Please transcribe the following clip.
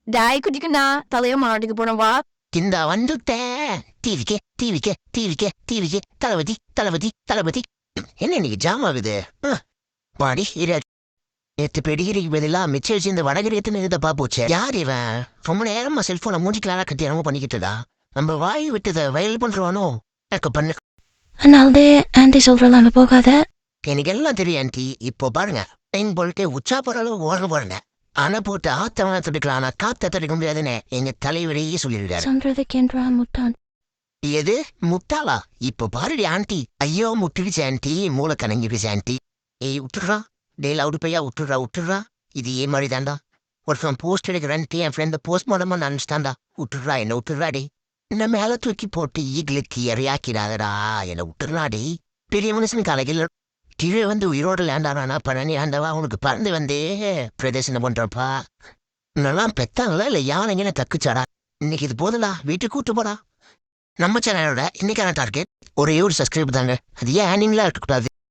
டாய் குட்டிக்குண்ணா தலைய மாட்டுக்கு போனவா இந்த வந்துட்டேன். டிவிக்கே தளபதி தளபதி தளபதி. என்ன இன்னைக்கு ஜாம் ஆகுது? பாடி நேற்று பெடிகிரிக்கு பதிலாக மிச்சம் வச்சு இந்த வடகிரியத்துன்னு இதை போச்சு. யார் இவன்? ரொம்ப நேரமா செல்போனை மூஞ்சிக்கலாக கட்டி என்னமோ பண்ணிக்கிட்டுடா. நம்ம வாய் விட்டுதை வயல் பண்றவானோ? எனக்கு பண்ணு. அதனாலதே ஆன்டி சொல்றலாம் போகாத. எனக்கு எல்லாம் தெரியும் ஆன்டி. இப்போ பாருங்க, டைம் போயிட்டு உச்சா போற அளவு ஓட போறேங்க. ஆனா போட்டு ஆத்தவன துடிக்கலாம், ஆனா காத்த துடிக்க முடியாதுன்னு எங்க தலைவரையே சொல்லியிருக்காரு. சொல்றது கேன்றா முட்டான். எது முட்டாளா? இப்போ பாருடி ஆன்டி. ஐயோ முட்டிடுச்சு ஆன்டி, மூளை கணங்கிடுச்சு ஆன்டி. ஏய் விட்டுடுறா, டே லவுடு பையா விட்டுடுறா. இது ஏ மாதிரி தாண்டா. ஒருத்தன் போஸ்ட் எடுக்கிறான்ட்டு என் ஃப்ரெண்ட் போஸ்ட்மார்டமா நினைச்சிட்டான்டா. விட்டுடுறா, என்ன விட்டுடுறாடி. என்ன மேல தூக்கி போட்டு ஈகிலுக்கு இறையாக்கிறாதடா, என்ன விட்டுடுறாடி. பெரிய மனுஷனுக்கு அழகில் கீழே வந்து உயிரோடு லேண்டானா பழனி ஆண்டவா உனக்கு பறந்து வந்தே பிரதேசனம் பண்றப்பா. நல்லா பெத்தாங்களா இல்ல யானைங்கன்னு தக்குச்சாடா. இன்னைக்கு இது போதலா, வீட்டுக்கு கூட்டு போடா. நம்ம சேனலோட இன்னைக்கான டார்கெட் ஒரே ஒரு சப்ஸ்கிரைப் தாங்க. அது ஏன் நீங்களா இருக்கக்கூடாது.